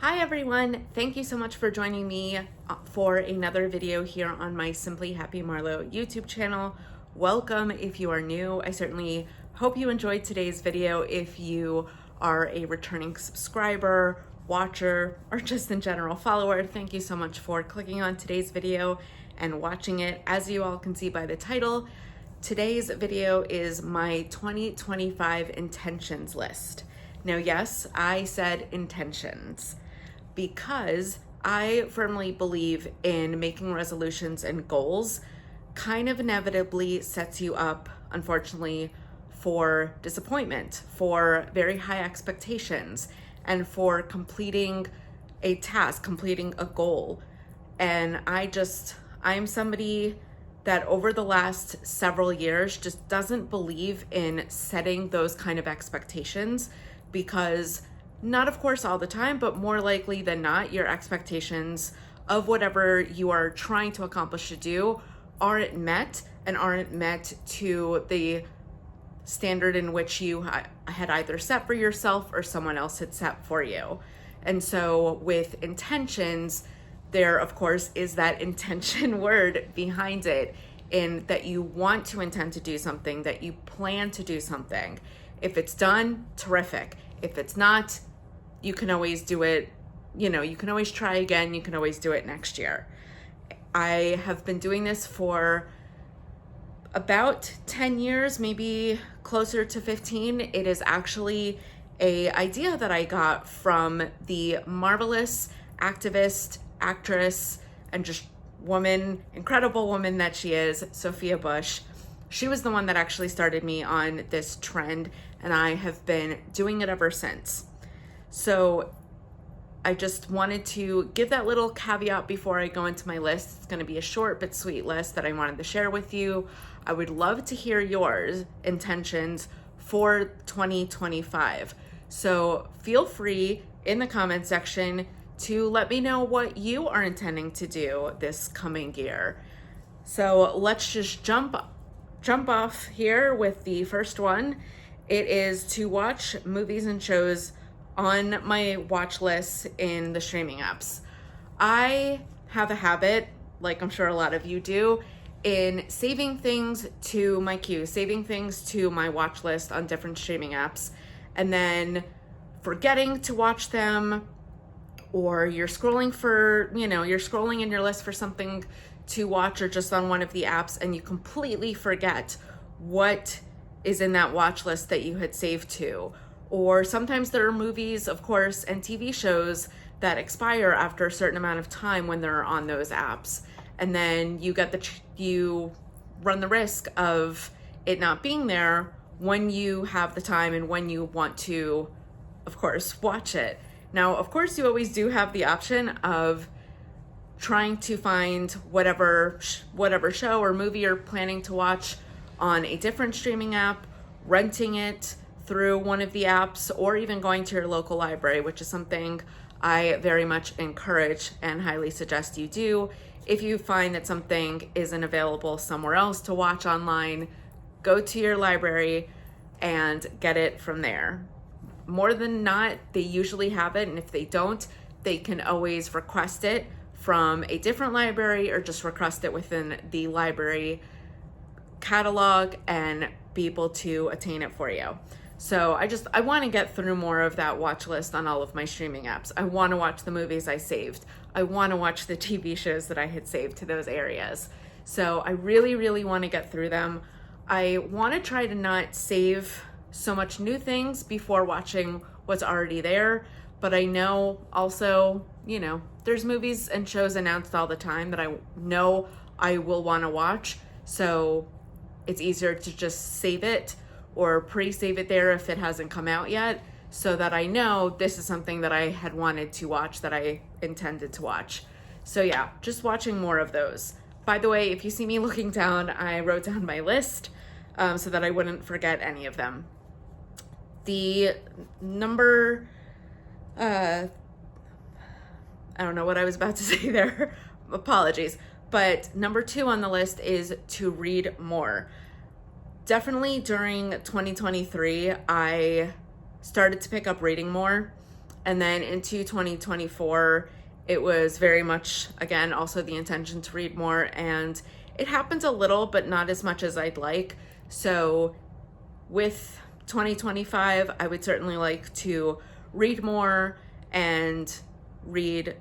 Hi everyone, thank you so much for joining me for another video here on my Simply Happy Marlo YouTube channel. Welcome if you are new. I certainly hope you enjoyed today's video. If you are a returning subscriber, watcher, or just in general follower, thank you so much for clicking on today's video and watching it. As you all can see by the title, today's video is my 2025 intentions list. Now, yes, I said intentions because I firmly believe in making resolutions and goals kind of inevitably sets you up, unfortunately, for disappointment, for very high expectations, and for completing a task, completing a goal. And I'm somebody that over the last several years just doesn't believe in setting those kind of expectations because not of course all the time, but more likely than not, your expectations of whatever you are trying to accomplish to do aren't met and aren't met to the standard in which you had either set for yourself or someone else had set for you. And so with intentions, there of course is that intention word behind it, in that you want to intend to do something, that you plan to do something. If it's done, terrific. If it's not, you can always do it, you can always try again, you can always do it next year. I have been doing this for about 10 years, maybe closer to 15. It is actually an idea that I got from the marvelous activist, actress, and just incredible woman that she is, Sophia Bush. She was the one that actually started me on this trend, and I have been doing it ever since. So I just wanted to give that little caveat before I go into my list. It's going to be a short but sweet list that I wanted to share with you. I would love to hear yours intentions for 2025. So feel free in the comment section to let me know what you are intending to do this coming year. So let's just jump off here with the first one. It is to watch movies and shows on my watch list in the streaming apps. I have a habit, like I'm sure a lot of you do, in saving things to my queue, saving things to my watch list on different streaming apps, and then forgetting to watch them, or you're scrolling in your list for something to watch or just on one of the apps, and you completely forget what is in that watch list that you had saved to. Or sometimes there are movies, of course, and TV shows that expire after a certain amount of time when they're on those apps. And then you run the risk of it not being there when you have the time and when you want to, of course, watch it. Now, of course, you always do have the option of trying to find whatever show or movie you're planning to watch on a different streaming app, renting it through one of the apps, or even going to your local library, which is something I very much encourage and highly suggest you do. If you find that something isn't available somewhere else to watch online, go to your library and get it from there. More than not, they usually have it, and if they don't, they can always request it from a different library or just request it within the library catalog and be able to attain it for you. So I want to get through more of that watch list on all of my streaming apps. I want to watch the movies I saved. I want to watch the TV shows that I had saved to those areas. So I really, really want to get through them. I want to try to not save so much new things before watching what's already there. But I know also, there's movies and shows announced all the time that I know I will want to watch. So it's easier to just save it or pre-save it there if it hasn't come out yet, so that I know this is something that I had wanted to watch, that I intended to watch. So yeah, just watching more of those. By the way, if you see me looking down, I wrote down my list so that I wouldn't forget any of them. The number, I don't know what I was about to say there, apologies. But number 2 on the list is to read more. Definitely during 2023, I started to pick up reading more. And then into 2024, it was very much, again, also the intention to read more, and it happens a little, but not as much as I'd like. So with 2025, I would certainly like to read more and read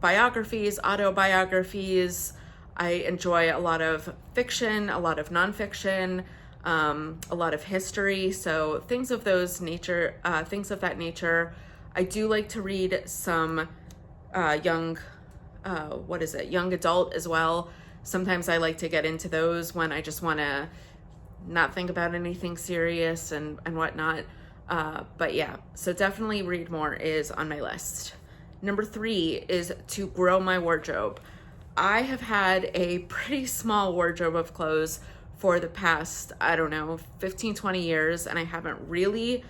biographies, autobiographies. I enjoy a lot of fiction, a lot of nonfiction, a lot of history. So things of that nature. I do like to read some young adult as well. Sometimes I like to get into those when I just want to not think about anything serious and whatnot. But yeah, so definitely read more is on my list. Number 3 is to grow my wardrobe. I have had a pretty small wardrobe of clothes for the past, 15, 20 years, and I haven't really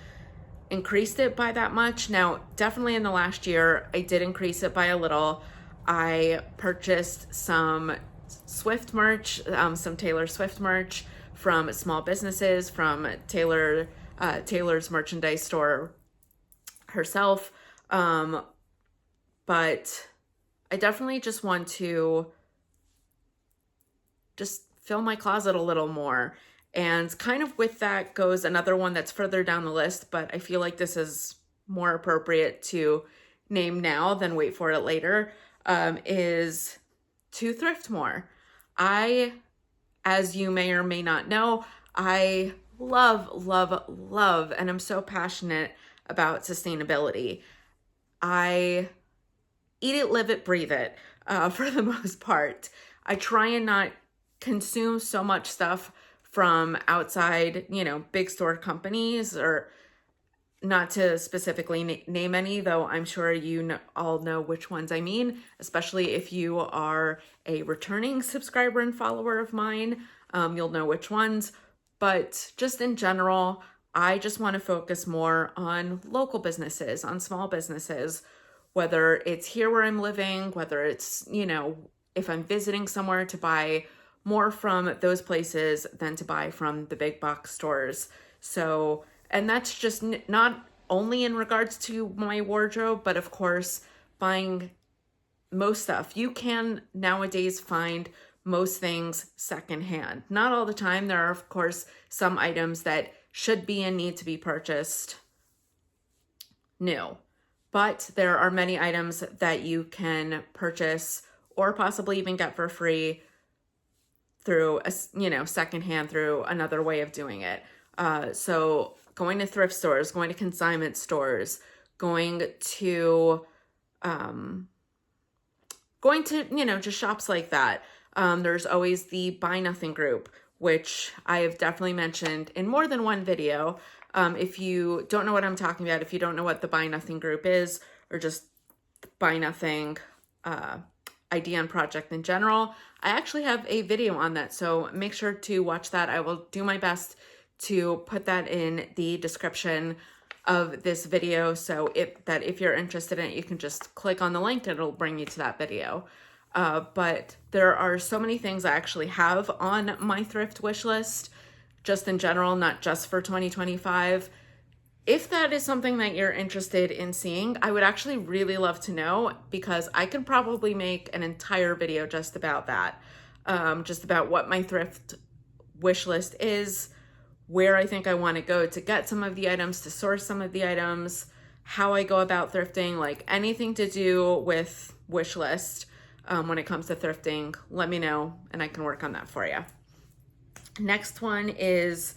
increased it by that much. Now, definitely in the last year, I did increase it by a little. I purchased some Swift merch, some Taylor Swift merch from small businesses, from Taylor's merchandise store herself. But I definitely just want to just fill my closet a little more. And kind of with that goes another one that's further down the list, but I feel like this is more appropriate to name now than wait for it later, is to thrift more. As you may or may not know, I love, and I'm so passionate about sustainability. I eat it, live it, breathe it, for the most part. I try and not consume so much stuff from outside, big store companies, or not to specifically name any, though I'm sure all know which ones I mean, especially if you are a returning subscriber and follower of mine, you'll know which ones. But just in general, I just want to focus more on local businesses, on small businesses, whether it's here where I'm living, whether it's, if I'm visiting somewhere, to buy more from those places than to buy from the big box stores. So, and that's just not only in regards to my wardrobe, but of course, buying most stuff. You can nowadays find most things secondhand. Not all the time. There are, of course, some items that should be and need to be purchased new. But there are many items that you can purchase or possibly even get for free through secondhand, through another way of doing it. So going to thrift stores, going to consignment stores, going to just shops like that. There's always the Buy Nothing group, which I have definitely mentioned in more than one video. If you don't know what I'm talking about, if you don't know what the Buy Nothing group is, or just Buy Nothing idea and project in general, I actually have a video on that, so make sure to watch that. I will do my best to put that in the description of this video, so if you're interested in it, you can just click on the link and it'll bring you to that video. But there are so many things I actually have on my thrift wish list, just in general, not just for 2025. If that is something that you're interested in seeing, I would actually really love to know, because I could probably make an entire video just about that, just about what my thrift wish list is, where I think I want to go to get some of the items, to source some of the items, how I go about thrifting, like anything to do with wish list. When it comes to thrifting, let me know and I can work on that for you. Next one is,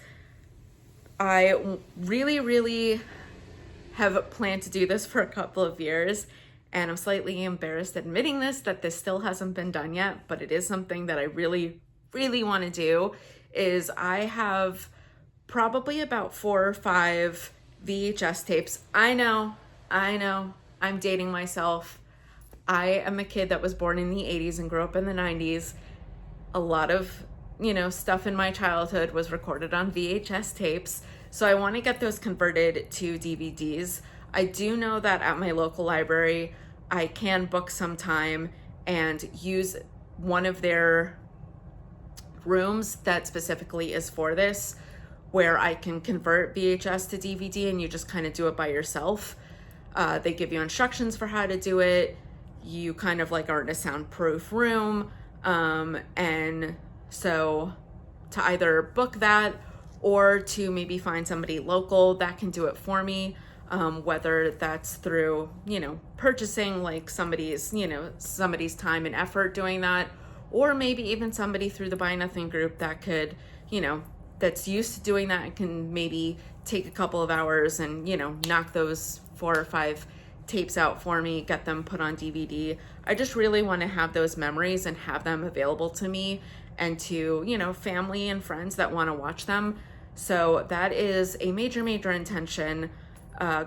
I really have planned to do this for a couple of years, and I'm slightly embarrassed admitting that this still hasn't been done yet, but it is something that I really want to do. Is I have probably about 4 or 5 VHS tapes. I know, I'm dating myself. I am a kid that was born in the 80s and grew up in the 90s. A lot of, stuff in my childhood was recorded on VHS tapes. So I want to get those converted to DVDs. I do know that at my local library, I can book some time and use one of their rooms that specifically is for this, where I can convert VHS to DVD and you just kind of do it by yourself. They give you instructions for how to do it. You kind of like are in a soundproof room. And so to either book that or to maybe find somebody local that can do it for me, whether that's through, purchasing like somebody's time and effort doing that, or maybe even somebody through the Buy Nothing group that could, that's used to doing that and can maybe take a couple of hours and, knock those 4 or 5 tapes out for me, get them put on DVD. I just really want to have those memories and have them available to me and to, family and friends that want to watch them. So that is a major, major intention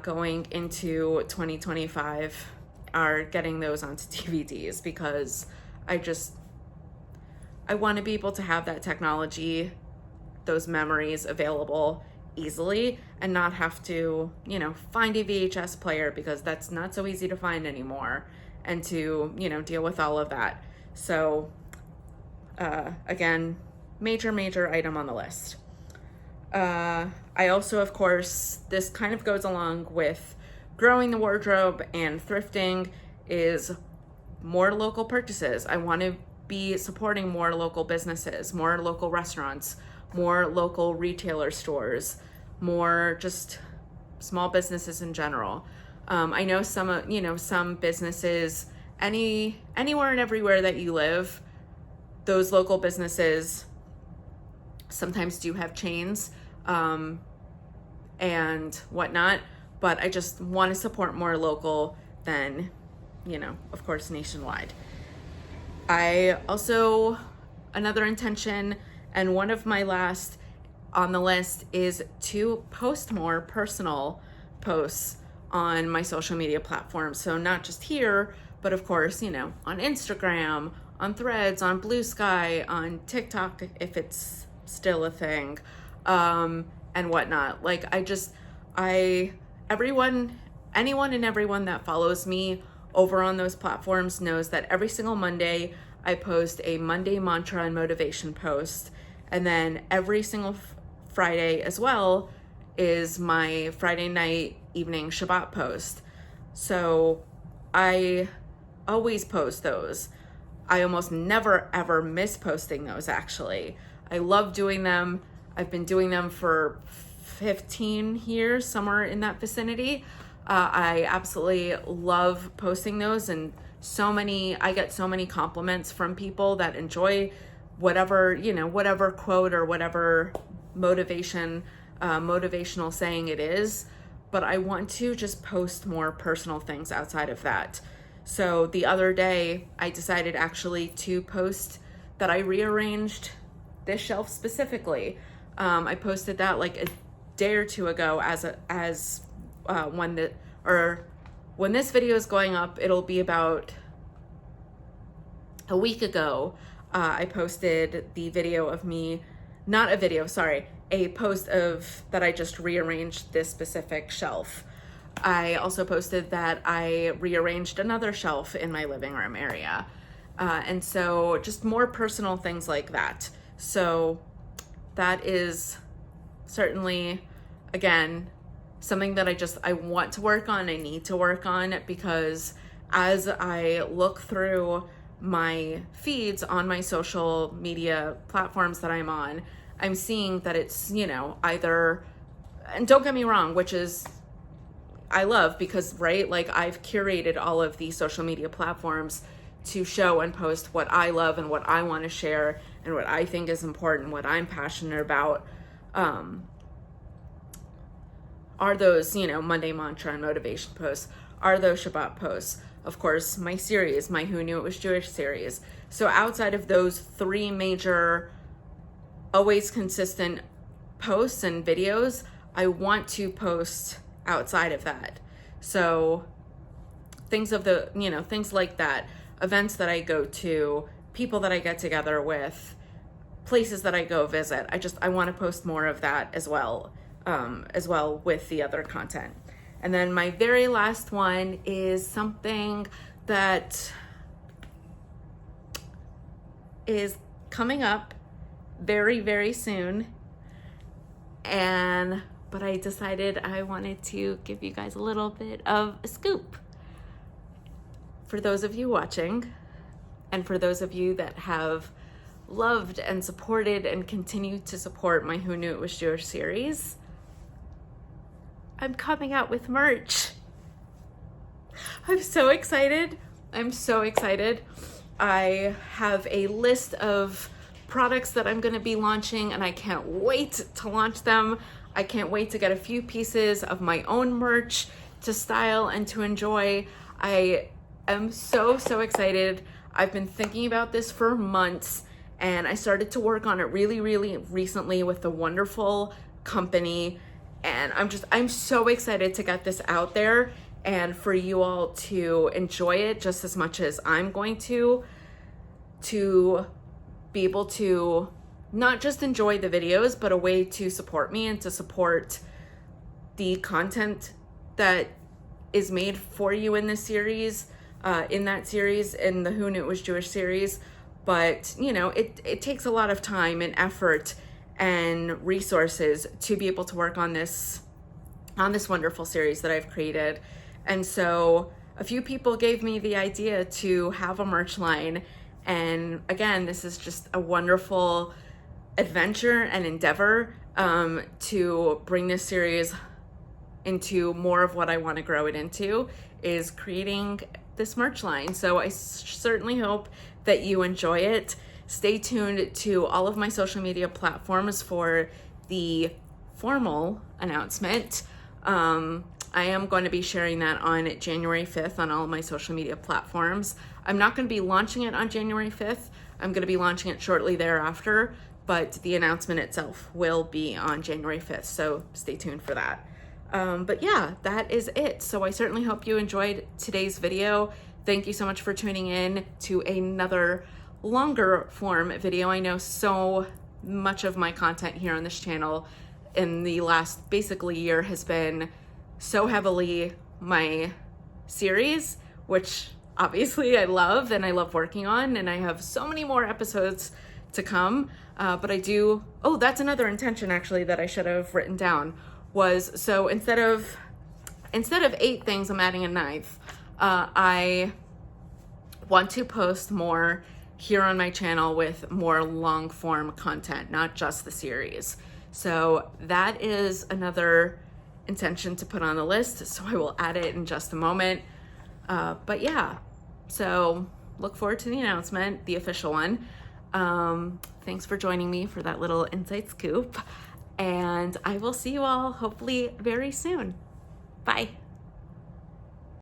going into 2025, are getting those onto DVDs, because I want to be able to have that technology, those memories available easily, and not have to, find a VHS player, because that's not so easy to find anymore, and to, deal with all of that. So again, major, major item on the list. I also, of course, this kind of goes along with growing the wardrobe and thrifting, is more local purchases. I want to be supporting more local businesses, more local restaurants, more local retailer stores, more just small businesses in general. I know some businesses, anywhere and everywhere that you live, those local businesses sometimes do have chains and whatnot, but I just want to support more local than, of course, nationwide. I also, another intention, and one of my last on the list, is to post more personal posts on my social media platforms. So not just here, but of course, on Instagram, on Threads, on BlueSky, on TikTok, if it's still a thing, and whatnot. Like, anyone and everyone that follows me over on those platforms knows that every single Monday I post a Monday mantra and motivation post. And then every single Friday as well is my Friday night evening Shabbat post. So I always post those. I almost never ever miss posting those, actually. I love doing them. I've been doing them for 15 years, somewhere in that vicinity. I absolutely love posting those, and I get so many compliments from people that enjoy whatever quote or whatever motivational saying it is. But I want to just post more personal things outside of that. So the other day I decided actually to post that I rearranged this shelf specifically. I posted that like a day or two ago when this video is going up, it'll be about a week ago. I posted the video of me, a post of that I just rearranged this specific shelf. I also posted that I rearranged another shelf in my living room area. And so just more personal things like that. So that is certainly, again, something that I want to work on, I need to work on, because as I look through my feeds on my social media platforms that I'm on, I'm seeing that it's, either, and don't get me wrong, which is, I love, because, right, like I've curated all of these social media platforms to show and post what I love and what I want to share and what I think is important, what I'm passionate about. Are those, Monday mantra and motivation posts? Are those Shabbat posts? Of course, my series, my Who Knew It Was Jewish series. So outside of those 3 major, always consistent posts and videos, I want to post outside of that. So things like that, events that I go to, people that I get together with, places that I go visit. I want to post more of that as well with the other content. And then my very last one is something that is coming up very, very soon. But but I decided I wanted to give you guys a little bit of a scoop. For those of you watching, and for those of you that have loved and supported and continue to support my Who Knew It Was Jewish series, I'm coming out with merch. I'm so excited. I'm so excited. I have a list of products that I'm going to be launching, and I can't wait to launch them. I can't wait to get a few pieces of my own merch to style and to enjoy. I am so excited. I've been thinking about this for months, and I started to work on it really recently with a wonderful company, and I'm so excited to get this out there and for you all to enjoy it just as much as I'm going to be able to not just enjoy the videos, but a way to support me and to support the content that is made for you in this series, in the Who Knew It Was Jewish series. But you know, it takes a lot of time and effort and resources to be able to work on this wonderful series that I've created. And so a few people gave me the idea to have a merch line. And again, this is just a wonderful adventure and endeavor to bring this series into more of what I want to grow it into, is creating this merch line. So I certainly hope that you enjoy it. Stay tuned to all of my social media platforms for the formal announcement. I am going to be sharing that on January 5th on all of my social media platforms. I'm not going to be launching it on January 5th. I'm going to be launching it shortly thereafter, but the announcement itself will be on January 5th, so stay tuned for that. But yeah, that is it. So I certainly hope you enjoyed today's video. Thank you so much for tuning in to another longer form video. I know so much of my content here on this channel in the last basically year has been so heavily my series, which obviously I love and I love working on, and I have so many more episodes to come. But I do, oh, that's another intention actually that I should have written down, was so instead of 8 things, I'm adding a 9th. I want to post more here on my channel with more long form content, not just the series. So that is another intention to put on the list, so I will add it in just a moment. But yeah, so look forward to the announcement, the official one. Thanks for joining me for that little inside scoop, and I will see you all hopefully very soon. Bye.